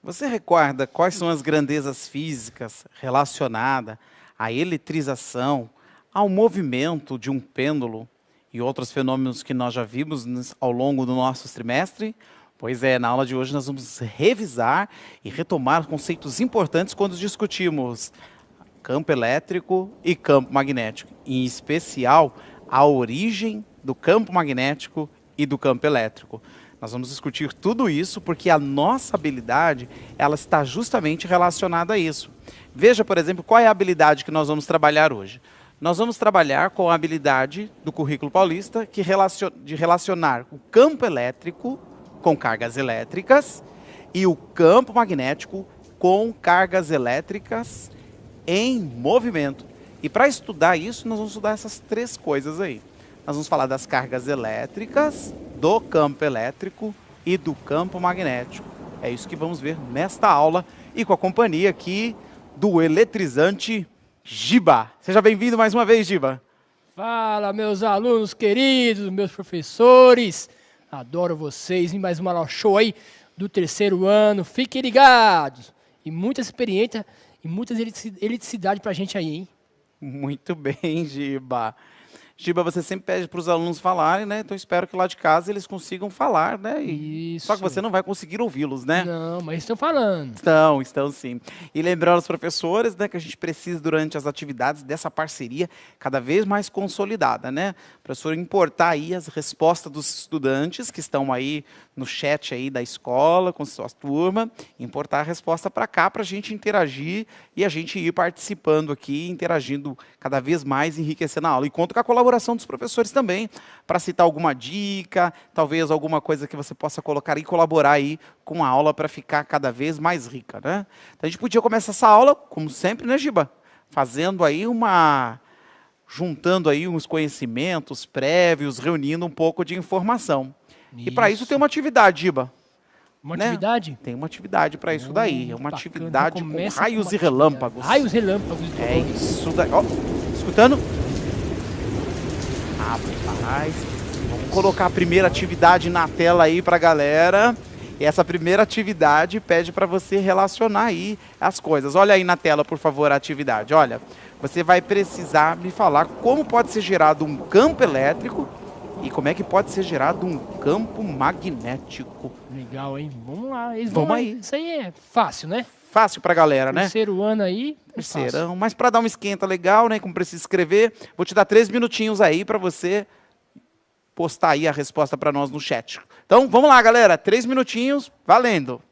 Você recorda quais são as grandezas físicas relacionadas à eletrização, ao movimento de um pêndulo e outros fenômenos que nós já vimos ao longo do nosso trimestre? Pois é, na aula de hoje nós vamos revisar e retomar conceitos importantes quando discutimos campo elétrico e campo magnético, em especial a origem do campo magnético e do campo elétrico. Nós vamos discutir tudo isso porque a nossa habilidade ela está justamente relacionada a isso. Veja, por exemplo, qual é a habilidade que nós vamos trabalhar hoje. Nós vamos trabalhar com a habilidade do currículo paulista de relacionar o campo elétrico com cargas elétricas e o campo magnético com cargas elétricas em movimento. E para estudar isso, nós vamos estudar essas três coisas aí. Nós vamos falar das cargas elétricas, do campo elétrico e do campo magnético. É isso que vamos ver nesta aula e com a companhia aqui do eletrizante Giba. Seja bem-vindo mais uma vez, Giba. Fala, meus alunos queridos, meus professores. Adoro vocês em mais uma aula show aí do terceiro ano. Fiquem ligados. E muita experiência e muita eletricidade pra gente aí, hein? Muito bem, Giba. Giba, você sempre pede para os alunos falarem, né? Então espero que lá de casa eles consigam falar, né? Isso. Só que você não vai conseguir ouvi-los, né? Não, mas estão falando. Estão sim. E lembrando aos professores, né, que a gente precisa durante as atividades dessa parceria cada vez mais consolidada, né? Professor, importar aí as respostas dos estudantes que estão aí no chat aí da escola, com sua turma, importar a resposta para cá para a gente interagir e a gente ir participando aqui, interagindo cada vez mais, enriquecendo a aula. E conto com a colaboração dos professores também, para citar alguma dica, talvez alguma coisa que você possa colocar e colaborar aí com a aula para ficar cada vez mais rica, né? Então a gente podia começar essa aula, como sempre, né, Giba? Fazendo aí juntando aí uns conhecimentos prévios, reunindo um pouco de informação. E para isso tem uma atividade, Giba. Uma atividade? Tem uma atividade para isso daí. É uma bacana. atividade com Começa raios com e relâmpagos. Raios e relâmpagos. É isso daí. Ó, escutando? Rapaz, vamos colocar a primeira atividade na tela aí para a galera. E essa primeira atividade pede para você relacionar aí as coisas. Olha aí na tela, por favor, a atividade. Olha, você vai precisar me falar como pode ser gerado um campo elétrico e como é que pode ser gerado um campo magnético. Legal, hein? Vamos lá. Vamos aí. Isso aí é fácil, né? Fácil para a galera, né? Terceiro ano aí. Terceirão. Mas para dar uma esquenta legal, né? Como precisa escrever, vou te dar 3 minutinhos aí para você postar aí a resposta para nós no chat. Então, vamos lá, galera. 3 minutinhos, valendo.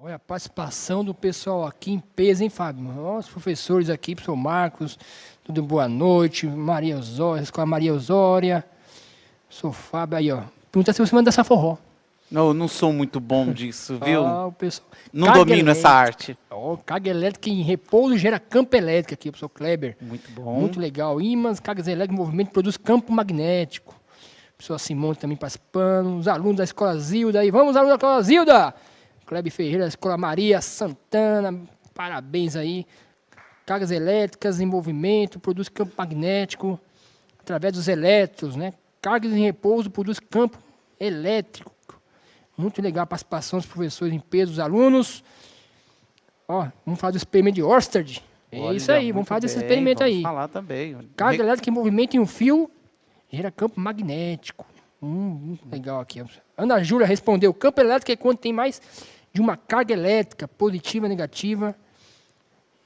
Olha a participação do pessoal aqui em peso, hein, Fábio? Os professores aqui, professor Marcos, tudo boa noite. Maria Osória, Escola Maria Osória. Sou Fábio aí, ó. Pergunta se você manda essa forró. Não, eu não sou muito bom disso, viu? O pessoal... Não domino essa arte. Carga elétrica em repouso gera campo elétrico aqui, professor Kleber. Muito bom. Muito legal. Ímãs, cargas elétricas em movimento produz campo magnético. Professor Simone também participando. Os alunos da Escola Zilda aí. Vamos, alunos da Escola Zilda! Kleber Ferreira, da Escola Maria Santana. Parabéns aí. Cargas elétricas em movimento produz campo magnético através dos elétrons, né? Cargas em repouso produz campo elétrico. Muito legal a participação dos professores em peso, dos alunos. Ó, vamos falar do experimento de Oersted. Olha, isso aí, vamos falar desse experimento aí. Vamos falar também. Carga elétrica em movimento em um fio gera campo magnético. Muito legal aqui. Ana Júlia respondeu, campo elétrico é quando tem mais de uma carga elétrica, positiva, negativa.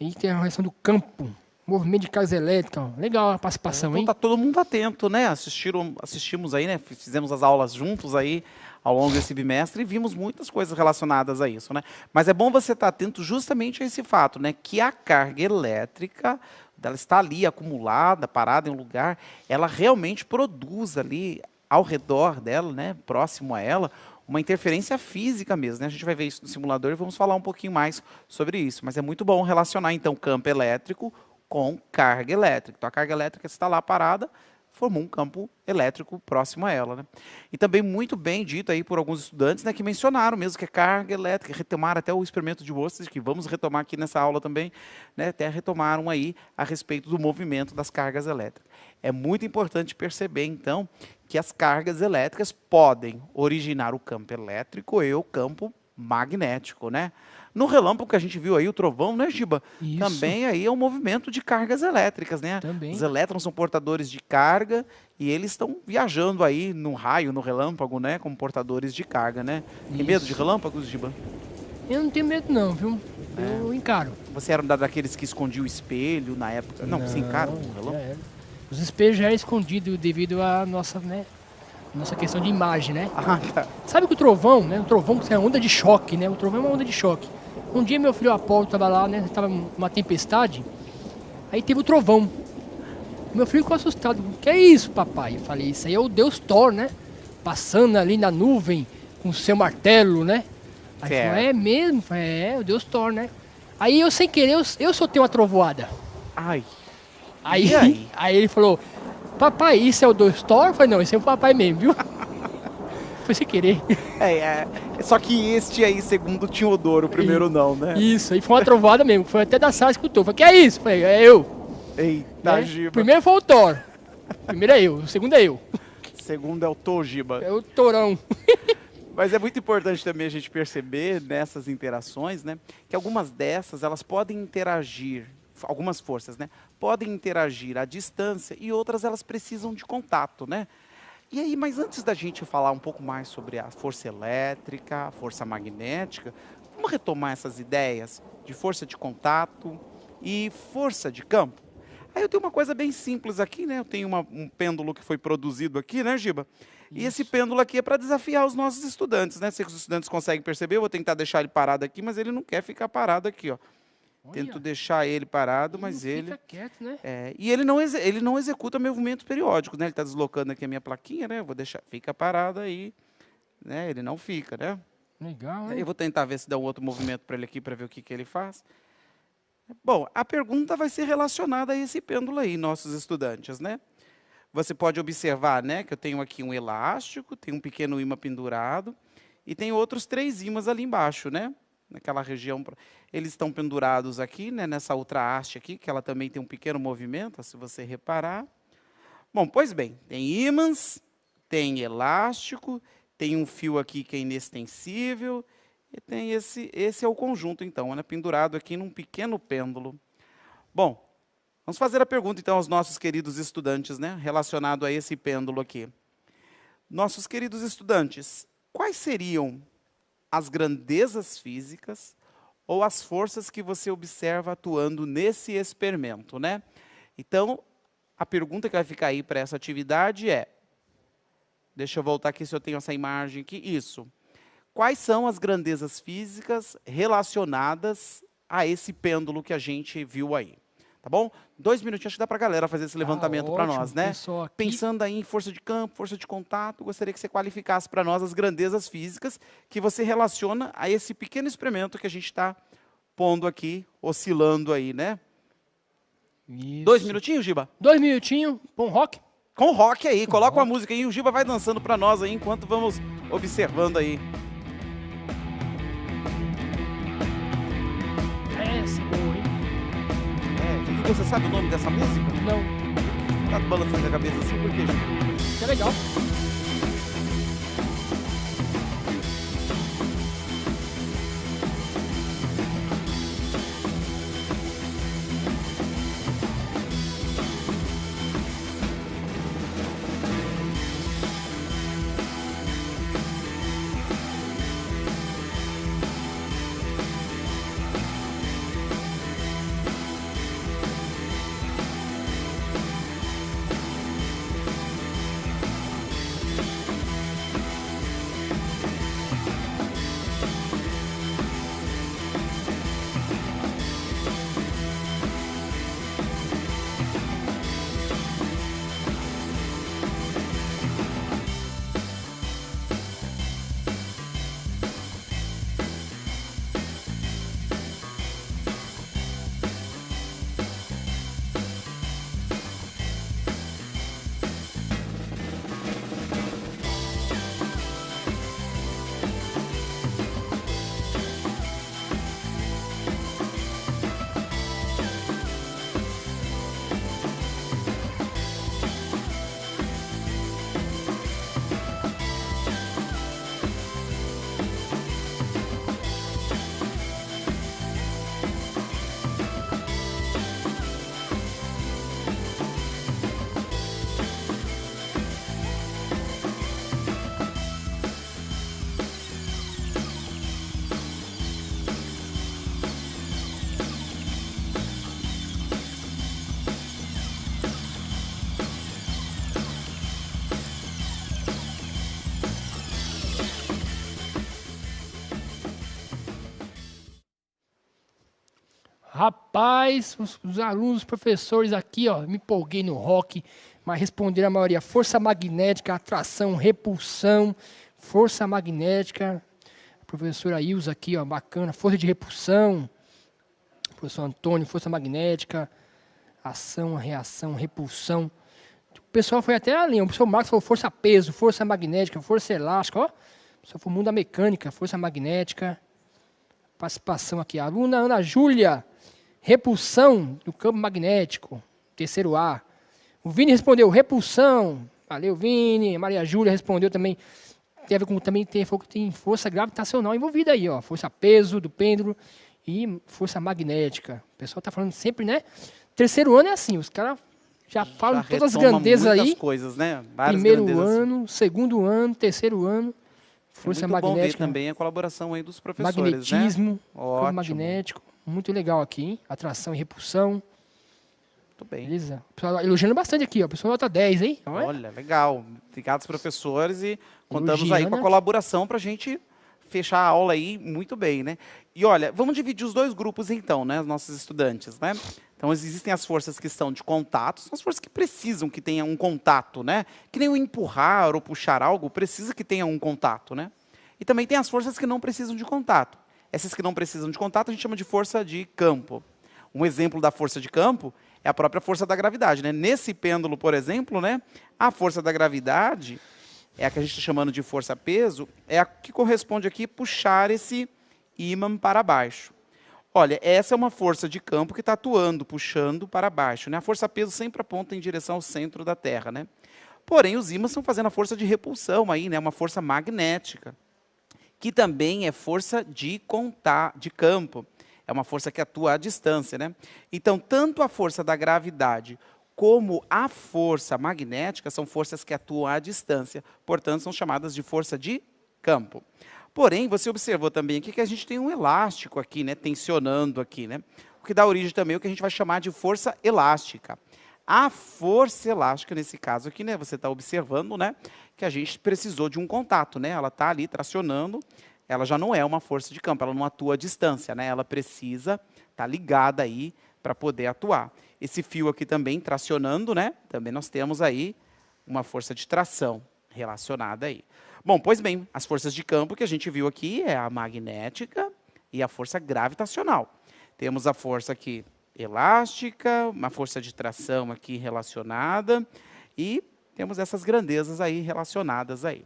E tem a relação do campo. Movimento de cargas elétricas. Legal a participação, então, hein? tá todo mundo atento, né? Assistimos aí, né? Fizemos as aulas juntos aí ao longo desse bimestre e vimos muitas coisas relacionadas a isso, né? Mas é bom você estar atento justamente a esse fato, né? Que a carga elétrica, ela está ali acumulada, parada em um lugar, ela realmente produz ali ao redor dela, né? Próximo a ela, uma interferência física mesmo, né? A gente vai ver isso no simulador e vamos falar um pouquinho mais sobre isso. Mas é muito bom relacionar, então, campo elétrico com carga elétrica. Então, a carga elétrica está lá parada, formou um campo elétrico próximo a ela, né? E também muito bem dito aí por alguns estudantes, né, que mencionaram mesmo que a carga elétrica, retomaram até o experimento de Oersted, que vamos retomar aqui nessa aula também, né, até retomaram aí a respeito do movimento das cargas elétricas. É muito importante perceber, então, que as cargas elétricas podem originar o campo elétrico e o campo magnético, né? No relâmpago que a gente viu aí, o trovão, né, Giba? Isso. Também aí é um movimento de cargas elétricas, né? Também. Os elétrons são portadores de carga e eles estão viajando aí no raio, no relâmpago, né? Como portadores de carga, né? Tem medo de relâmpagos, Giba? Eu não tenho medo não, viu? Eu encaro. Você era daqueles que escondia o espelho na época? Não, você encara o relâmpago? Os espelhos já eram escondidos devido à nossa, né? Nossa questão de imagem, né? Ah, tá. Sabe que o trovão, né? O trovão é uma onda de choque, né? O trovão é uma onda de choque. Um dia meu filho Apolo estava lá, né? Estava uma tempestade. Aí teve o trovão. Meu filho ficou assustado. O que é isso, papai? Eu falei, isso aí é o deus Thor, né? Passando ali na nuvem com o seu martelo, né? Aí ele falou, é mesmo? É, o deus Thor, né? Aí eu, sem querer, eu soltei uma trovoada. Ai. Aí ele falou, papai, isso é o deus Thor? Eu falei, não, esse é o papai mesmo, viu? Foi sem querer. Só que este aí, segundo tinha odor, o primeiro não, né? Isso, aí foi uma trovoada mesmo. Foi até da sala escutou. Falei, que é isso? Falei, é eu. Eita, né? Giba. Primeiro foi o Thor. Primeiro é eu, o segundo é eu. Segundo é o Togiba. É o Torão. Mas é muito importante também a gente perceber nessas interações, né? Que algumas dessas, elas podem interagir, algumas forças, né? Podem interagir à distância e outras elas precisam de contato, né? E aí, mas antes da gente falar um pouco mais sobre a força elétrica, a força magnética, vamos retomar essas ideias de força de contato e força de campo? Aí eu tenho uma coisa bem simples aqui, né? Eu tenho um pêndulo que foi produzido aqui, né, Giba? E esse pêndulo aqui é para desafiar os nossos estudantes, né? Se os estudantes conseguem perceber, eu vou tentar deixar ele parado aqui, mas ele não quer ficar parado aqui, ó. Tento deixar ele parado, mas ele... Fica quieto, né? E ele não executa movimentos periódicos, né? Ele está deslocando aqui a minha plaquinha, né? Eu vou deixar... Fica parado aí, né? Ele não fica, né? Legal, hein? Eu vou tentar ver se dá um outro movimento para ele aqui, para ver o que ele faz. Bom, a pergunta vai ser relacionada a esse pêndulo aí, nossos estudantes, né? Você pode observar, né? Que eu tenho aqui um elástico, tem um pequeno ímã pendurado e tem outros 3 ímãs ali embaixo, né? Naquela região, eles estão pendurados aqui, né, nessa outra haste aqui, que ela também tem um pequeno movimento, se você reparar. Bom, pois bem, tem ímãs, tem elástico, tem um fio aqui que é inextensível, e tem esse é o conjunto, então, né, pendurado aqui num pequeno pêndulo. Bom, vamos fazer a pergunta, então, aos nossos queridos estudantes, né, relacionado a esse pêndulo aqui. Nossos queridos estudantes, quais seriam as grandezas físicas ou as forças que você observa atuando nesse experimento, né? Então, a pergunta que vai ficar aí para essa atividade é, deixa eu voltar aqui se eu tenho essa imagem aqui, isso. quais são as grandezas físicas relacionadas a esse pêndulo que a gente viu aí. Tá bom? 2 minutinhos, acho que dá para a galera fazer esse levantamento para nós, né? Pessoal, Pensando aí em força de campo, força de contato, gostaria que você qualificasse para nós as grandezas físicas que você relaciona a esse pequeno experimento que a gente está pondo aqui, oscilando aí, né? Isso. 2 minutinhos, Giba? 2 minutinhos, bom rock. Com rock aí, coloca uma música aí, o Giba vai dançando para nós aí, enquanto vamos observando aí. Essa é boa, hein? Você sabe o nome dessa música? Não. Tá balançando a cabeça assim, por quê, Giba? Isso é legal. Rapaz, os alunos, os professores aqui, ó, me empolguei no rock, mas responderam a maioria. Força magnética, atração, repulsão, força magnética. A professora Ilza aqui, ó, bacana. Força de repulsão. Professor Antônio, força magnética, ação, reação, repulsão. O pessoal foi até além. O professor Marcos falou força peso, força magnética, força elástica, ó. O pessoal foi mundo da mecânica, força magnética. Participação aqui. A aluna Ana Júlia. Repulsão do campo magnético, terceiro A. O Vini respondeu repulsão. Valeu, Vini. A Maria Júlia respondeu também. Tem a ver com também tem força gravitacional envolvida aí, ó. Força peso do pêndulo e força magnética. O pessoal está falando sempre, né? Terceiro ano é assim, os caras já falam todas as grandezas aí. Coisas, né? Várias primeiro grandezas. Ano, segundo ano, terceiro ano. Força muito magnética. Bom ver também a colaboração aí dos professores, magnetismo, né? Ótimo. Magnético. Muito legal aqui, hein? Atração e repulsão. Muito bem. Beleza. O pessoal elogiando bastante aqui, ó. O pessoal nota 10, hein? Olha, legal. Obrigado, professores. E contamos Elogiando. aí com a colaboração para a gente fechar a aula aí muito bem, né? E olha, vamos dividir os dois grupos então, né? Os nossos estudantes, né? Então, existem as forças que estão de contato, são as forças que precisam que tenha um contato, né? Que nem o empurrar ou puxar algo, precisa que tenha um contato, né? E também tem as forças que não precisam de contato. Essas que não precisam de contato a gente chama de força de campo. Um exemplo da força de campo é a própria força da gravidade, né? Nesse pêndulo, por exemplo, né? A força da gravidade é a que a gente está chamando de força-peso, é a que corresponde aqui puxar esse ímã para baixo. Olha, essa é uma força de campo que está atuando, puxando para baixo, né? A força-peso sempre aponta em direção ao centro da Terra, né? Porém, os ímãs estão fazendo a força de repulsão aí, né? Uma força magnética, que também é força de campo. É uma força que atua à distância, né? Então, tanto a força da gravidade como a força magnética são forças que atuam à distância, portanto, são chamadas de força de campo. Porém, você observou também aqui que a gente tem um elástico aqui, né? Tensionando aqui, né? O que dá origem também ao que a gente vai chamar de força elástica. A força elástica, nesse caso aqui, né, você está observando, né, que a gente precisou de um contato, né? Ela está ali tracionando ela já não é uma força de campo, ela não atua à distância, né? Ela precisa estar ligada aí para poder atuar. Esse fio aqui também tracionando, né? Também nós temos aí uma força de tração relacionada aí. Bom, pois bem, as forças de campo que a gente viu aqui é a magnética e a força gravitacional. Temos a força aqui elástica, uma força de tração aqui relacionada e temos essas grandezas aí relacionadas aí.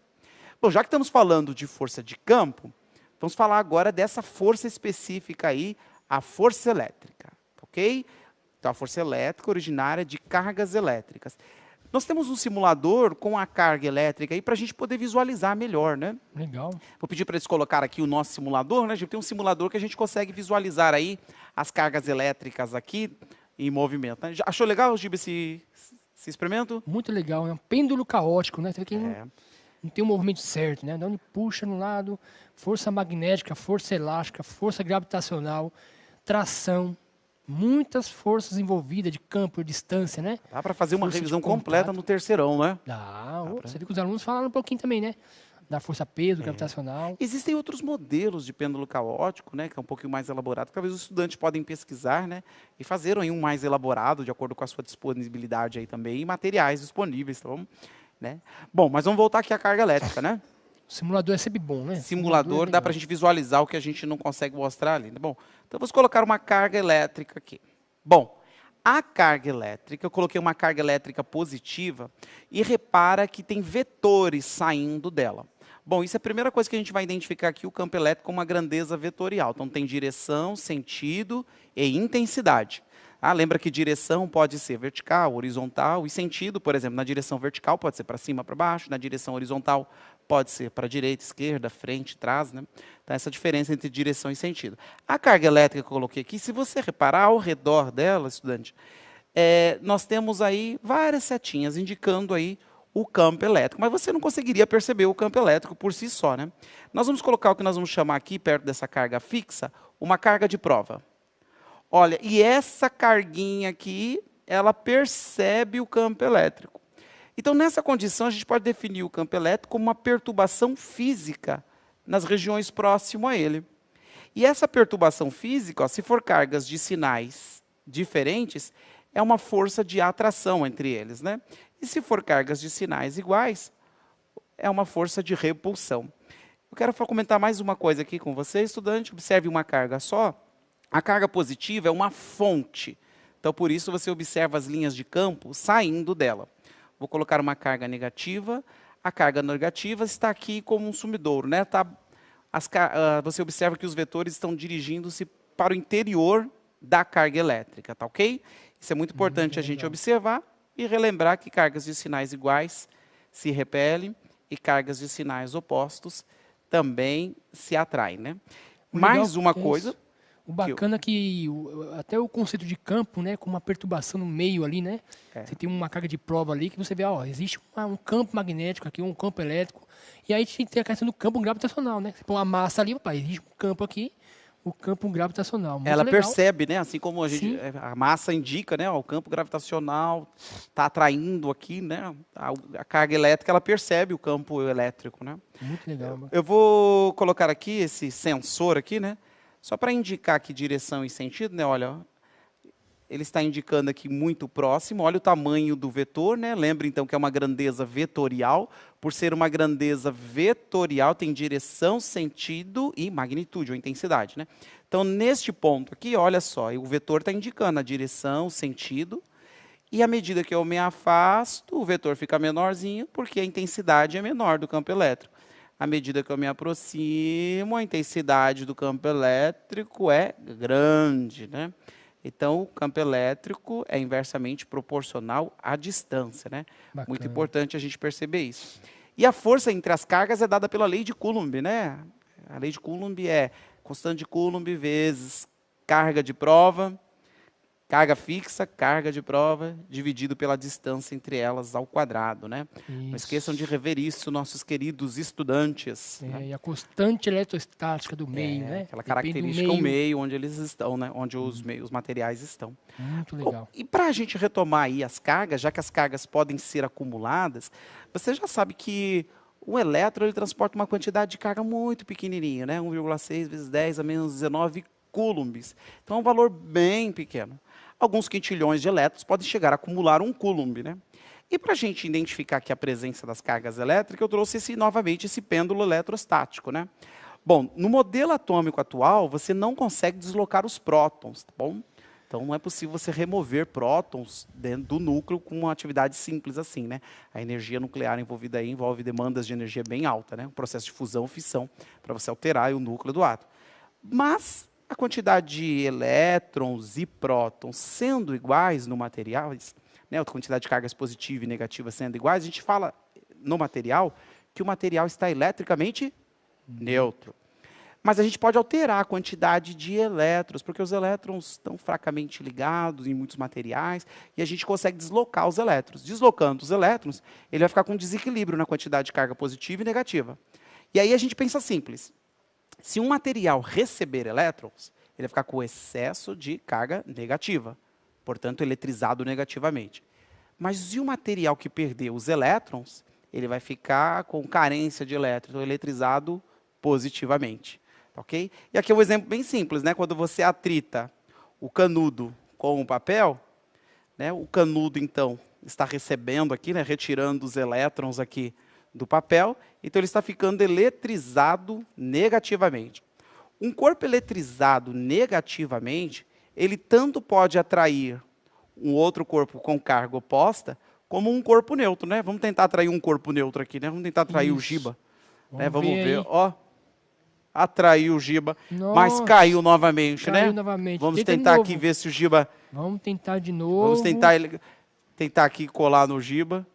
Bom, já que estamos falando de força de campo, vamos falar agora dessa força específica aí, a força elétrica, ok? Então, a força elétrica originária de cargas elétricas. Nós temos um simulador com a carga elétrica aí para a gente poder visualizar melhor, né? Legal. Vou pedir para eles colocar aqui o nosso simulador, né? A gente tem um simulador que a gente consegue visualizar aí as cargas elétricas aqui em movimento. Né? Achou legal, Giba, esse experimento? Muito legal, é um pêndulo caótico, né? Você vê que É. não tem um movimento certo, né? De onde puxa no lado, força magnética, força elástica, força gravitacional, tração, muitas forças envolvidas de campo, de distância, né? Dá para fazer uma Força de revisão contato. completa no terceirão, né? Você viu que os alunos falaram um pouquinho também, né? Da força peso, gravitacional. Existem outros modelos de pêndulo caótico, né, que é um pouquinho mais elaborado, que talvez os estudantes podem pesquisar, né, e fazer aí um mais elaborado, de acordo com a sua disponibilidade aí também, e materiais disponíveis, tá bom? Né? Bom, mas vamos voltar aqui à carga elétrica, né? O simulador é sempre bom, né? Simulador, dá para a gente visualizar o que a gente não consegue mostrar ali, né? Bom, então vamos colocar uma carga elétrica aqui. Bom, a carga elétrica, eu coloquei uma carga elétrica positiva e repara que tem vetores saindo dela. Bom, isso é a primeira coisa que a gente vai identificar aqui, o campo elétrico como uma grandeza vetorial. Então, tem direção, sentido e intensidade. Lembra que direção pode ser vertical, horizontal, e sentido, por exemplo, na direção vertical pode ser para cima, para baixo, na direção horizontal pode ser para direita, esquerda, frente, trás, né? Então, essa diferença entre direção e sentido. A carga elétrica que eu coloquei aqui, se você reparar ao redor dela, estudante, nós temos aí várias setinhas indicando aí o campo elétrico, mas você não conseguiria perceber o campo elétrico por si só, né? Nós vamos colocar o que nós vamos chamar aqui, perto dessa carga fixa, uma carga de prova. Olha, e essa carguinha aqui, ela percebe o campo elétrico. Então, nessa condição, a gente pode definir o campo elétrico como uma perturbação física nas regiões próximas a ele. E essa perturbação física, ó, se for cargas de sinais diferentes, é uma força de atração entre eles, né? E se for cargas de sinais iguais, é uma força de repulsão. Eu quero comentar mais uma coisa aqui com você, estudante. Observe uma carga só. A carga positiva é uma fonte. Então, por isso, você observa as linhas de campo saindo dela. Vou colocar uma carga negativa. A carga negativa está aqui como um sumidouro, né? Você observa que os vetores estão dirigindo-se para o interior da carga elétrica, tá ok? Isso é muito importante a gente observar e relembrar que cargas de sinais iguais se repelem e cargas de sinais opostos também se atraem, né? Mais uma coisa. O bacana que até o conceito de campo, né, com uma perturbação no meio ali, né? Você tem uma carga de prova ali que você vê, ó, existe um campo magnético aqui, um campo elétrico. E aí tem a questão do campo gravitacional, né? Você põe uma massa ali, opa, existe um campo aqui, o campo gravitacional. Muito Ela legal. percebe, né? Assim como a massa indica, né? Ó, o campo gravitacional está atraindo aqui, né? A carga elétrica, ela percebe o campo elétrico, né? Muito legal. Eu vou colocar aqui esse sensor aqui, né? Só para indicar aqui direção e sentido, né? Olha, ele está indicando aqui muito próximo. Olha o tamanho do vetor, né? Lembra então que é uma grandeza vetorial. Por ser uma grandeza vetorial, tem direção, sentido e magnitude ou intensidade, né? Então, neste ponto aqui, olha só, o vetor está indicando a direção, o sentido. E à medida que eu me afasto, o vetor fica menorzinho, porque a intensidade é menor do campo elétrico. À medida que eu me aproximo, a intensidade do campo elétrico é grande, né? Então, o campo elétrico é inversamente proporcional à distância, né? Bacana. Muito importante a gente perceber isso. E a força entre as cargas é dada pela lei de Coulomb, né? A lei de Coulomb é constante de Coulomb vezes carga de prova, carga fixa, carga de prova, dividido pela distância entre elas ao quadrado, né? Não esqueçam de rever isso, nossos queridos estudantes. Né? E a constante eletrostática do meio, né? Aquela Depende do característica, o meio onde eles estão, né? Onde os materiais estão. Muito legal. E para a gente retomar aí as cargas, já que as cargas podem ser acumuladas, você já sabe que O elétron ele transporta uma quantidade de carga muito pequenininha, né? 1,6 vezes 10 a menos 19 coulombs. Então é um valor bem pequeno. Alguns quintilhões de elétrons podem chegar a acumular 1 coulomb, né? E para a gente identificar aqui a presença das cargas elétricas, eu trouxe novamente esse pêndulo eletrostático, né? Bom, no modelo atômico atual, você não consegue deslocar os prótons, tá bom? Então, não é possível você remover prótons dentro do núcleo com uma atividade simples assim, né? A energia nuclear envolvida aí envolve demandas de energia bem alta, né? Um processo de fusão, fissão, para você alterar o núcleo do átomo. Mas a quantidade de elétrons e prótons sendo iguais no material, né? A quantidade de cargas positiva e negativa sendo iguais, a gente fala no material que o material está eletricamente neutro. Mas a gente pode alterar a quantidade de elétrons, porque os elétrons estão fracamente ligados em muitos materiais, e a gente consegue deslocar os elétrons. Deslocando os elétrons, ele vai ficar com um desequilíbrio na quantidade de carga positiva e negativa. E aí a gente pensa simples. Se um material receber elétrons, ele vai ficar com excesso de carga negativa, portanto, eletrizado negativamente. Mas e o material que perder os elétrons, ele vai ficar com carência de elétrons, eletrizado positivamente. Ok? E aqui é um exemplo bem simples, né? Quando você atrita o canudo com o papel, né? O canudo, então, está recebendo aqui, né? Retirando os elétrons aqui do papel, então ele está ficando eletrizado negativamente. Um corpo eletrizado negativamente, ele tanto pode atrair um outro corpo com carga oposta, como um corpo neutro, né? Vamos tentar atrair um corpo neutro aqui, né? Vamos tentar atrair o giba. Vamos ver, ó. Atraiu o giba, mas caiu novamente, né? Novamente. Vamos tentar aqui ver se o giba... Vamos tentar de novo. Vamos tentar aqui colar no giba.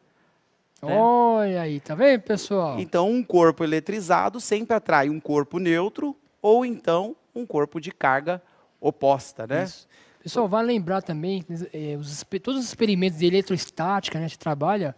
Olha aí, tá vendo, pessoal? Então, um corpo eletrizado sempre atrai um corpo neutro ou então um corpo de carga oposta, né? Isso. Pessoal, vale lembrar também que todos os experimentos de eletrostática, né, que a gente trabalha,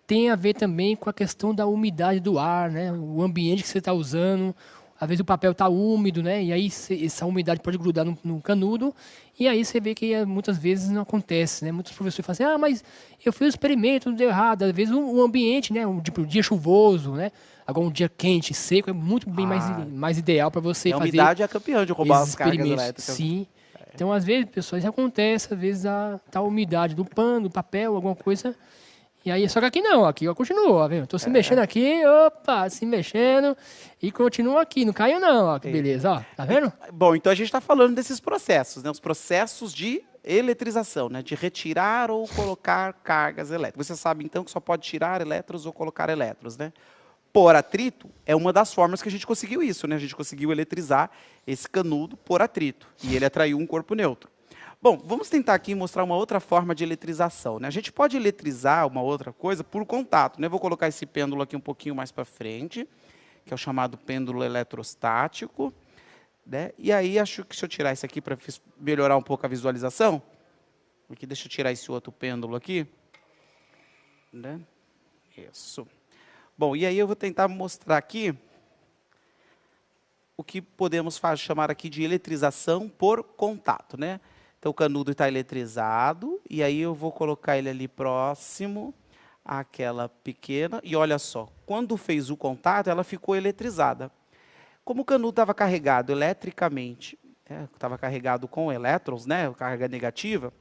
tem a ver também com a questão da umidade do ar, né? O ambiente que você está usando. Às vezes o papel está úmido, né? E aí essa umidade pode grudar no canudo. E aí você vê que muitas vezes não acontece, né? Muitos professores falam assim, mas eu fiz o experimento, não deu errado. Às vezes o ambiente, né? Tipo, um dia chuvoso, né? Agora um dia quente, seco, é muito bem mais ideal para você fazer. A umidade é campeã de roubar as cargas elétricas. Sim. Então, às vezes, pessoal, isso acontece. Às vezes tá a umidade do pano, do papel, alguma coisa... E aí, só que aqui não, aqui eu continuo, ó, viu? Tô se mexendo aqui, opa, se mexendo e continuo aqui, não caiu não, ó, que beleza, ó, tá vendo? Bom, então a gente está falando desses processos, né? Os processos de eletrização, né? De retirar ou colocar cargas elétricas. Você sabe, então, que só pode tirar elétrons ou colocar elétrons, né? Por atrito é uma das formas que a gente conseguiu isso, né? A gente conseguiu eletrizar esse canudo por atrito e ele atraiu um corpo neutro. Bom, vamos tentar aqui mostrar uma outra forma de eletrização, né? A gente pode eletrizar uma outra coisa por contato, né? Vou colocar esse pêndulo aqui um pouquinho mais para frente, que é o chamado pêndulo eletrostático, né? E aí, acho que se eu tirar isso aqui para melhorar um pouco a visualização, aqui, deixa eu tirar esse outro pêndulo aqui, né? Isso. Bom, e aí eu vou tentar mostrar aqui o que podemos chamar aqui de eletrização por contato, né? Então, o canudo está eletrizado, e aí eu vou colocar ele ali próximo àquela pequena. E olha só, quando fez o contato, ela ficou eletrizada. Como o canudo estava carregado eletricamente, estava carregado com elétrons, né, carga negativa,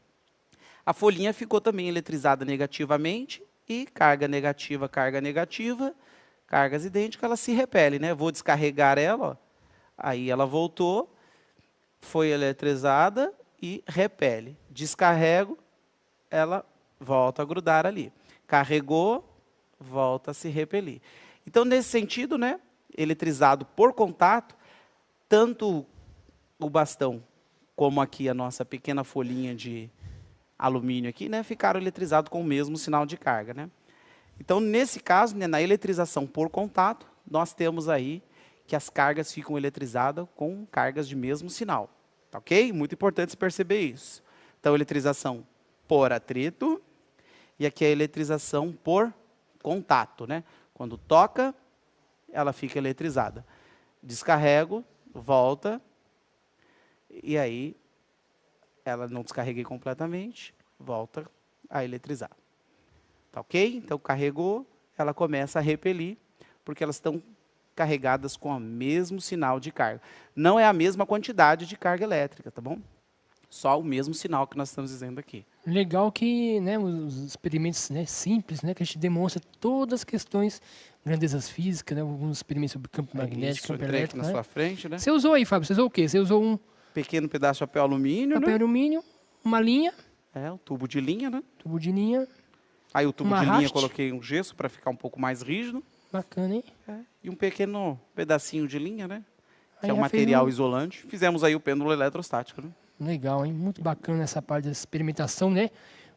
a folhinha ficou também eletrizada negativamente, e carga negativa, cargas idênticas, ela se repele, né? Vou descarregar ela, ó. Aí ela voltou, foi eletrizada, e repele. Descarrego, ela volta a grudar ali. Carregou, volta a se repelir. Então, nesse sentido, né, eletrizado por contato, tanto o bastão como aqui a nossa pequena folhinha de alumínio aqui, né, ficaram eletrizados com o mesmo sinal de carga, né? Então, nesse caso, né, na eletrização por contato, nós temos aí que as cargas ficam eletrizadas com cargas de mesmo sinal. Tá, ok? Muito importante você perceber isso. Então, eletrização por atrito. E aqui é a eletrização por contato, né? Quando toca, ela fica eletrizada. Descarrego, volta. E aí, ela não descarreguei completamente, volta a eletrizar. Tá ok? Então, carregou, ela começa a repelir, porque elas estão carregadas com o mesmo sinal de carga. Não é a mesma quantidade de carga elétrica, tá bom? Só o mesmo sinal que nós estamos dizendo aqui. Legal que, né, os experimentos, né, simples, né, que a gente demonstra todas as questões, grandezas físicas, né, alguns experimentos sobre campo magnético, campo aqui elétrico, na né? sua frente, né? Você usou aí, Fábio? Você usou o quê? Você usou um Pequeno pedaço de papel alumínio, papel né? alumínio, uma linha, Um tubo de linha, né? tubo de linha, Aí o tubo uma de linha haste. coloquei um gesso para ficar um pouco mais rígido. bacana, hein? E um pequeno pedacinho de linha, né? Que Aí é um já fez material um- isolante. Fizemos aí o pêndulo eletrostático, né? Legal, hein? Muito bacana essa parte da experimentação, né?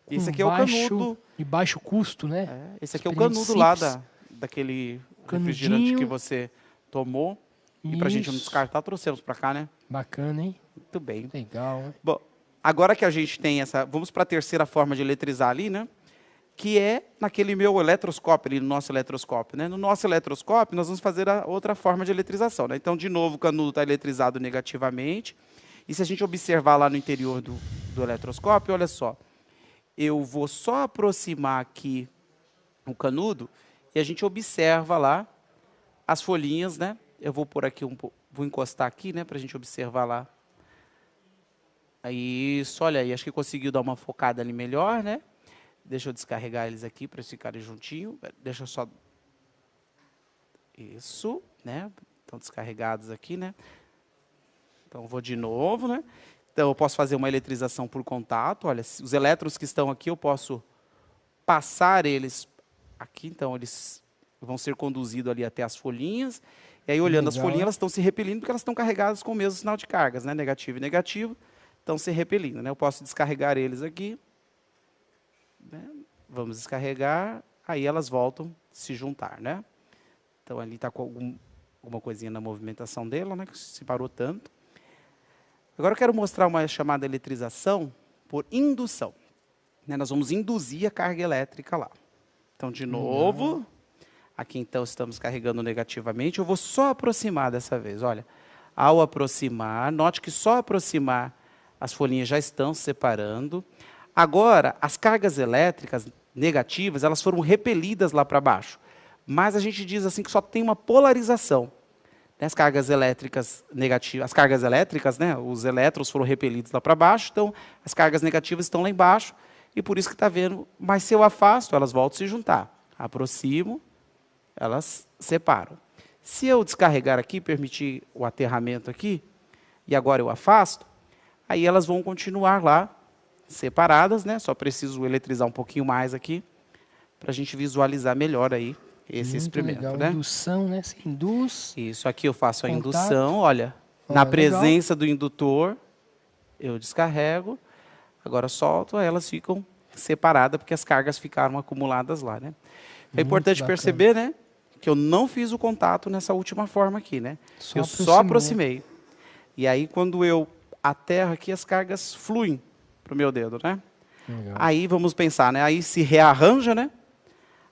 Esse Com aqui é o canudo. de baixo custo, né? Esse aqui é o Experimentos canudo lá simples. daquele Canudinho. refrigerante que você tomou. E para a gente não Isso. descartar, trouxemos para cá, né? Bacana, hein? Muito bem. Legal, hein? Bom, agora que a gente tem essa... Vamos para a terceira forma de eletrizar ali, né? Que é naquele meu eletroscópio, ali no nosso eletroscópio, né? No nosso eletroscópio, nós vamos fazer a outra forma de eletrização, né? Então, de novo, o canudo está eletrizado negativamente. E se a gente observar lá no interior do eletroscópio, olha só. Eu vou só aproximar aqui o canudo e a gente observa lá as folhinhas, né? Eu vou pôr aqui vou encostar aqui, né? Para a gente observar lá. Isso, olha aí, acho que conseguiu dar uma focada ali melhor, né? Deixa eu descarregar eles aqui para eles ficarem juntinho. Deixa eu só... Isso, né? Estão descarregados aqui, né? Então, vou de novo, né? Então, eu posso fazer uma eletrização por contato. Olha, os elétrons que estão aqui, eu posso passar eles aqui. Então, eles vão ser conduzidos ali até as folhinhas. E aí, olhando as Legal. folhinhas, elas estão se repelindo porque elas estão carregadas com o mesmo sinal de cargas, né? Negativo e negativo. Estão se repelindo, né? Eu posso descarregar eles aqui. Né? Vamos descarregar. Aí, elas voltam a se juntar, né? Então, ali está com alguma coisinha na movimentação dela, né? Que se parou tanto. Agora eu quero mostrar uma chamada eletrização por indução. Né, nós vamos induzir a carga elétrica lá. Então, de novo, aqui então estamos carregando negativamente. Eu vou só aproximar dessa vez. Olha, ao aproximar, note que só aproximar as folhinhas já estão se separando. Agora, as cargas elétricas negativas, elas foram repelidas lá para baixo. Mas a gente diz assim que só tem uma polarização. As cargas elétricas negativas, as cargas elétricas, né, os elétrons foram repelidos lá para baixo, então as cargas negativas estão lá embaixo, e por isso que está vendo, mas se eu afasto, elas voltam a se juntar. Aproximo, elas separam. Se eu descarregar aqui, permitir o aterramento aqui, e agora eu afasto, aí elas vão continuar lá, separadas, né, só preciso eletrizar um pouquinho mais aqui, para a gente visualizar melhor aí esse Muito experimento, legal. né? Indução, né? Você induz. Isso, aqui eu faço a Contato. indução, olha, Ó, na legal. presença do indutor, eu descarrego, agora solto, elas ficam separadas, porque as cargas ficaram acumuladas lá, né? É Muito importante bacana. perceber, né, que eu não fiz o contato nessa última forma aqui, né? Só Eu só aproximei. E aí, quando eu aterro aqui, as cargas fluem para o meu dedo, né? Legal. Aí, vamos pensar, né? Aí se rearranja, né?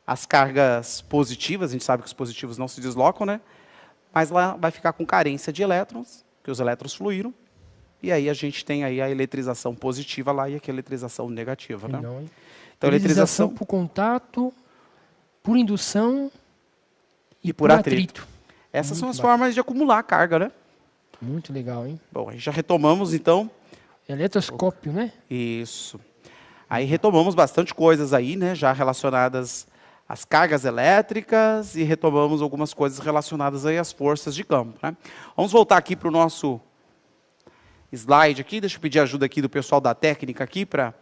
As cargas positivas, a gente sabe que os positivos não se deslocam, né? Mas lá vai ficar com carência de elétrons, que os elétrons fluíram, e aí a gente tem aí a eletrização positiva lá e aqui a eletrização negativa, né? Legal, hein? Então, a eletrização por contato, por indução e por atrito. Essas são as formas de acumular a carga, né? Muito legal, hein? Bom, aí já retomamos, então. Eletroscópio, né? Isso. Aí retomamos bastante coisas aí, né? Já relacionadas às cargas elétricas e retomamos algumas coisas relacionadas aí às forças de campo, né? Vamos voltar aqui para o nosso slide aqui. Deixa eu pedir ajuda aqui do pessoal da técnica aqui para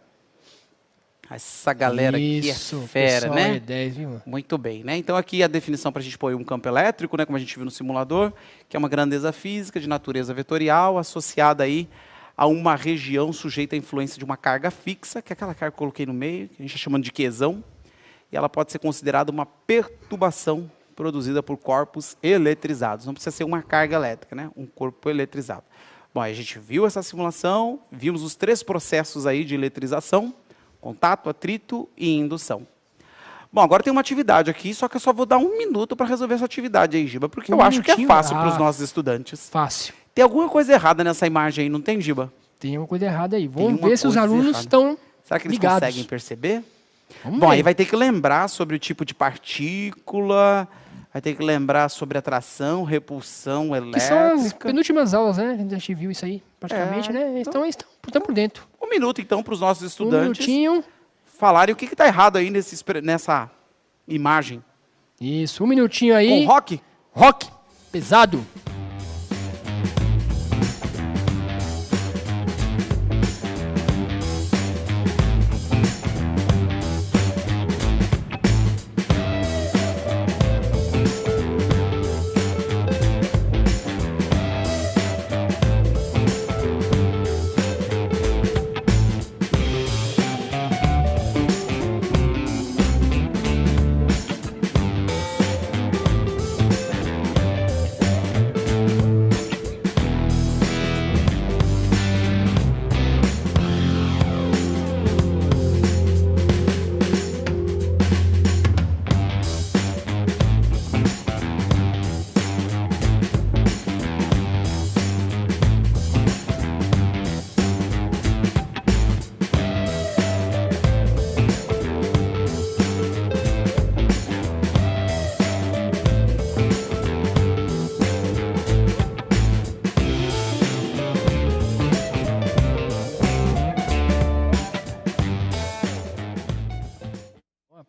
essa galera Isso, aqui é fera, pessoal, né? é 10, viu? Muito bem, né? Então aqui a definição para a gente pôr um campo elétrico, né? Como a gente viu no simulador, que é uma grandeza física de natureza vetorial associada aí a uma região sujeita à influência de uma carga fixa, que é aquela carga que eu coloquei no meio, que a gente está chamando de quesão, e ela pode ser considerada uma perturbação produzida por corpos eletrizados. Não precisa ser uma carga elétrica, né? Um corpo eletrizado. Bom, aí a gente viu essa simulação, vimos os 3 processos aí de eletrização: contato, atrito e indução. Bom, agora tem uma atividade aqui, só que eu só vou dar 1 minuto para resolver essa atividade aí, Giba, porque eu acho que é minutinho? fácil para os Ah. nossos estudantes. Fácil. Tem alguma coisa errada nessa imagem aí, não tem, Giba? Tem uma coisa errada aí. Tem Vamos uma ver se os coisa alunos errada. estão Será que eles ligados. conseguem perceber? Vamos Bom, ver. aí vai ter que lembrar sobre o tipo de partícula, vai ter que lembrar sobre atração, repulsão Que são as elétrica. penúltimas aulas, né? A gente viu isso aí, praticamente, né? Estão por dentro. Um minuto, então, para os nossos Um estudantes minutinho. falarem o que está errado aí nessa imagem. Isso, um minutinho aí. Com rock? Rock, pesado.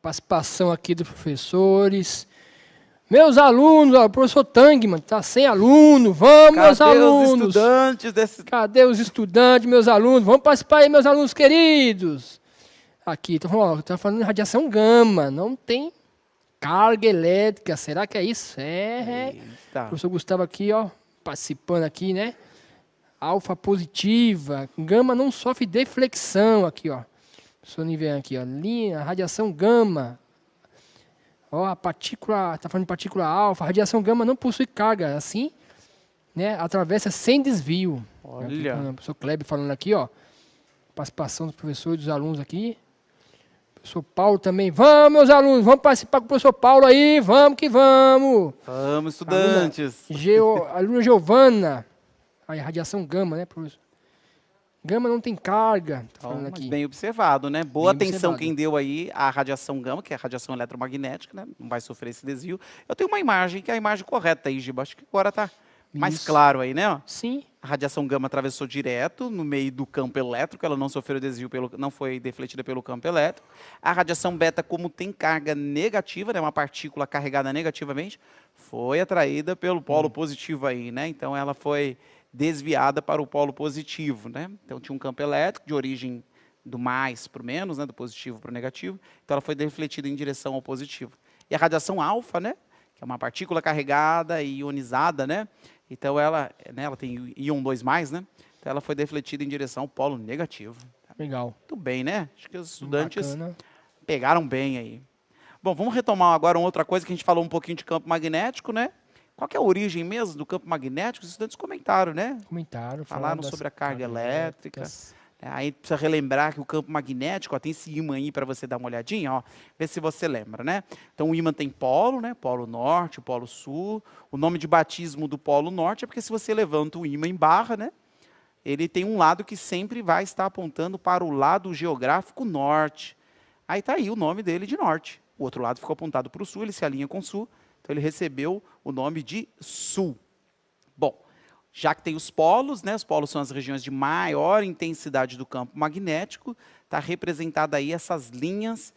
Participação aqui dos professores. Meus alunos, ó, o professor Tangman, tá sem aluno. Vamos, meus Cadê os alunos. estudantes desse... Cadê os estudantes, meus alunos? Vamos participar aí, meus alunos queridos. Aqui, tá falando de radiação gama. Não tem carga elétrica. Será que é isso? É. O Eita. professor Gustavo aqui, ó, participando aqui, né? Alfa positiva. Gama não sofre deflexão aqui, ó. Professor Nivean aqui, ó. Linha, radiação gama. Ó, a partícula, tá falando de partícula alfa. A radiação gama não possui carga, assim, né? Atravessa sem desvio. Olha. O professor Kleber falando aqui, ó. Participação dos professores e dos alunos aqui. Professor Paulo também. Vamos, meus alunos, vamos participar com o professor Paulo aí. Vamos que vamos. Vamos, estudantes. Aluna Giovana. Aí, radiação gama, né, professor? Gama não tem carga, tá falando Mas aqui. bem observado, né? Boa Bem atenção observado. quem deu aí a radiação gama, que é a radiação eletromagnética, né? Não vai sofrer esse desvio. Eu tenho uma imagem, que é a imagem correta aí, Giba. Acho que agora está mais Isso. claro aí, né? Ó. Sim. A radiação gama atravessou direto no meio do campo elétrico, ela não sofreu desvio, não foi defletida pelo campo elétrico. A radiação beta, como tem carga negativa, né? Uma partícula carregada negativamente, foi atraída pelo polo positivo aí, né? Então ela foi desviada para o polo positivo, né? Então tinha um campo elétrico de origem do mais para o menos, né? Do positivo para o negativo. Então ela foi defletida em direção ao positivo. E a radiação alfa, né? Que é uma partícula carregada e ionizada, né? Então ela tem íon 2+, né? Então ela foi defletida em direção ao polo negativo. Legal. Muito bem, né? Acho que os estudantes Bacana. pegaram bem aí. Bom, vamos retomar agora uma outra coisa que a gente falou um pouquinho de campo magnético, né? Qual que é a origem mesmo do campo magnético? Os estudantes comentaram, né? Comentaram. Falaram das sobre a carga cargas elétrica. elétricas. Aí precisa relembrar que o campo magnético, ó, tem esse ímã aí para você dar uma olhadinha, ó, ver se você lembra, né? Então o ímã tem polo, né? Polo norte, polo sul. O nome de batismo do polo norte é porque se você levanta o ímã em barra, né? Ele tem um lado que sempre vai estar apontando para o lado geográfico norte. Aí está aí o nome dele de norte. O outro lado ficou apontado para o sul, ele se alinha com o sul, então ele recebeu o nome de sul. Bom, já que tem os polos, né? Os polos são as regiões de maior intensidade do campo magnético, está representada aí essas linhas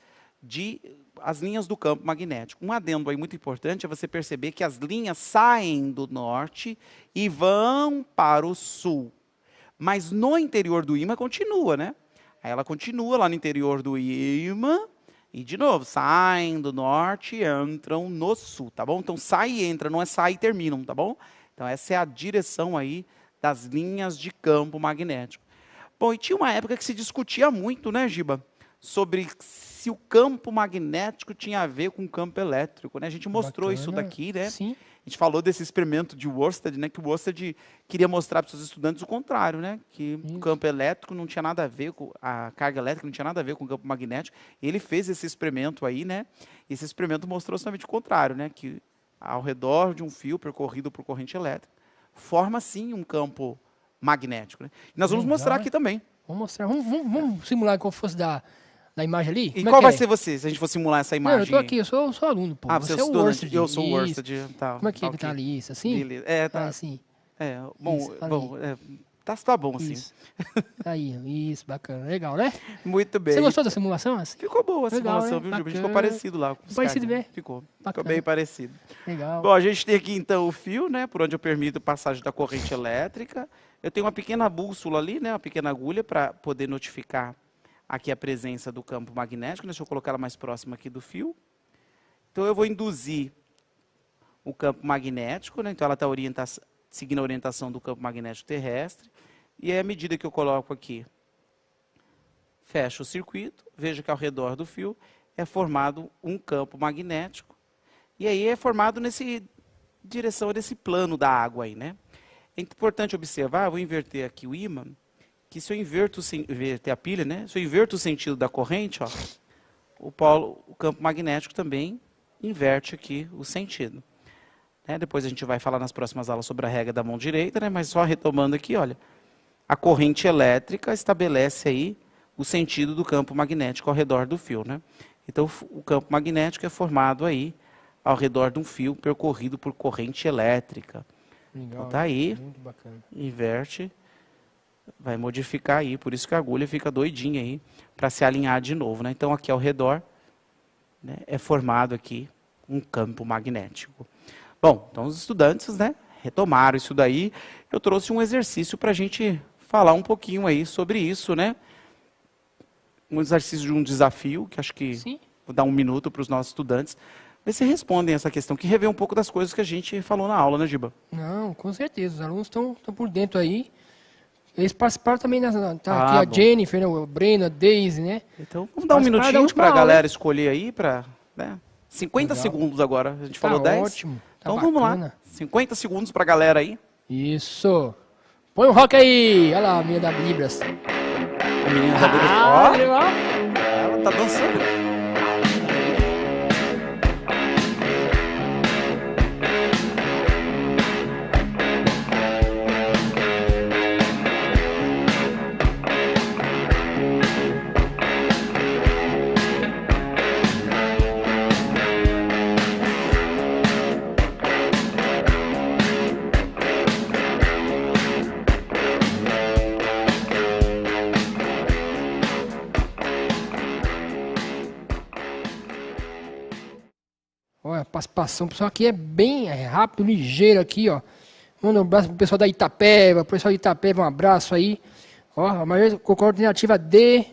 as linhas do campo magnético. Um adendo aí muito importante é você perceber que as linhas saem do norte e vão para o sul. Mas no interior do ímã continua, né? Aí ela continua lá no interior do ímã e, de novo, saem do norte e entram no sul, tá bom? Então, sai e entra, não é sai e terminam, tá bom? Então, essa é a direção aí das linhas de campo magnético. Bom, e tinha uma época que se discutia muito, né, Giba? Sobre se o campo magnético tinha a ver com o campo elétrico, né? A gente mostrou isso daqui, né? Sim. A gente falou desse experimento de Worsted, né? Que o Worsted queria mostrar para os seus estudantes o contrário, né? Que o campo elétrico não tinha nada a ver com a carga elétrica, não tinha nada a ver com o campo magnético. Ele fez esse experimento aí, né? E esse experimento mostrou somente o contrário, né? Que ao redor de um fio percorrido por corrente elétrica forma sim um campo magnético. Né? E nós vamos mostrar aqui também. Vamos mostrar. Vamos simular como fosse da imagem ali? E Como é qual que vai é? ser você, se a gente for simular essa Não, eu imagem? tô aqui, eu sou aluno, pô. Ah, Você você é é o estudante. Worsted. Eu sou o Isso. Worsted. Tá, Como é que tá, tá ok. ali isso? Assim? Beleza. É, tá. Assim. Bom, Isso, fala bom, tá bom assim. Isso. Aí, isso, bacana. Legal, né? Muito bem. Você gostou da simulação? Assim? Ficou boa a Legal, simulação, né? viu, Juba? A gente ficou Bacana. parecido lá. Com os Parecido caras, né? mesmo. Ficou Bacana. bem parecido. Legal. Bom, a gente tem aqui então o fio, né, por onde eu permito passagem da corrente elétrica. Eu tenho uma pequena bússola ali, né, uma pequena agulha para poder notificar aqui a presença do campo magnético. Deixa eu colocar ela mais próxima aqui do fio. Então eu vou induzir o campo magnético, né, então ela está seguindo a orientação do campo magnético terrestre. E aí, à medida que eu coloco aqui, fecho o circuito, vejo que ao redor do fio é formado um campo magnético. E aí é formado direção desse plano da água aí, né? É importante observar, vou inverter aqui o ímã, que se eu inverter a pilha, né? Se eu inverto o sentido da corrente, ó, o campo magnético também inverte aqui o sentido. Né? Depois a gente vai falar nas próximas aulas sobre a regra da mão direita, né? Mas só retomando aqui, olha, a corrente elétrica estabelece aí o sentido do campo magnético ao redor do fio, né? Então o campo magnético é formado aí ao redor de um fio percorrido por corrente elétrica. Legal, Então tá aí, muito bacana. inverte, vai modificar aí, por isso que a agulha fica doidinha aí, para se alinhar de novo, né? Então aqui ao redor, né, é formado aqui um campo magnético. Bom, então os estudantes, né, retomaram isso daí. Eu trouxe um exercício para a gente falar um pouquinho aí sobre isso, né? Um exercício de um desafio, que acho que Sim. vou dar um minuto para os nossos estudantes, ver se respondem essa questão, que revê um pouco das coisas que a gente falou na aula, né, Giba? Não, com certeza. Os alunos estão por dentro aí. Eles participaram também, tá aqui a bom. Jennifer, né, o Breno, a Daisy, né? Então vamos dar um Participaram da minutinho última para a aula, galera hein? escolher aí, para, né? 50 Legal. segundos agora, a gente Tá falou 10. ótimo, tá Então vamos lá, bacana. 50 segundos para a galera aí. Isso. Põe o rock aí. Olha lá a minha da Libras. A menina tá dando... Ah, Ó, legal. ela tá dançando. Olha, a participação. O pessoal aqui é bem rápido, ligeiro aqui, ó. Manda um abraço pro pessoal da Itapeva. O pessoal de Itapeva, um abraço aí. Ó, a maioria com a coordenativa D.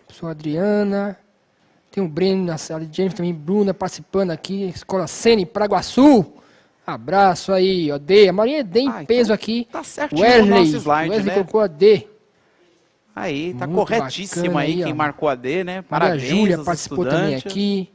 Pessoal Adriana. Tem o Breno na sala, Jennifer também, Bruna participando aqui. Escola Sene, Paraguaçu. Abraço aí, ó, D. A maioria é D em peso então aqui. tá certinho no nosso slide, Wesley né? colocou a D. Aí, tá Muito corretíssimo bacana aí aí, quem ó. marcou a D, né? A Parabéns Júlia aos participou estudantes. também aqui.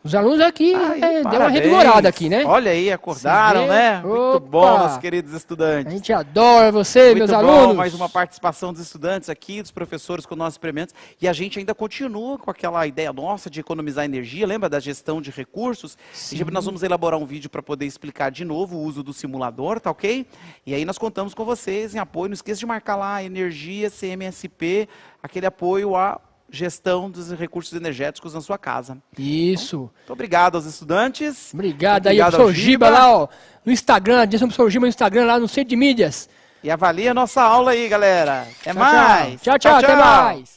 Os alunos aqui Aí, deu uma parabéns. revigorada aqui, né? Olha aí, acordaram, Você vê? né? Muito bom, Opa! nossos queridos A estudantes. gente adora você, Muito meus bom, alunos. mais uma participação dos estudantes aqui, dos professores com nossos experimentos. E a gente ainda continua com aquela ideia nossa de economizar energia, lembra da gestão de recursos? Sim. E nós vamos elaborar um vídeo para poder explicar de novo o uso do simulador, tá ok? E aí nós contamos com vocês em apoio. Não esqueça de marcar lá energia, CMSP, aquele apoio à gestão dos recursos energéticos na sua casa. Isso. Muito obrigado aos estudantes. Obrigado aí, Obrigado professor ao Giba lá, ó, no Instagram, direção do professor Giba no Instagram, lá no Centro de Mídias. E avalie a nossa aula aí, galera. Até Tchau, mais. tchau, até mais.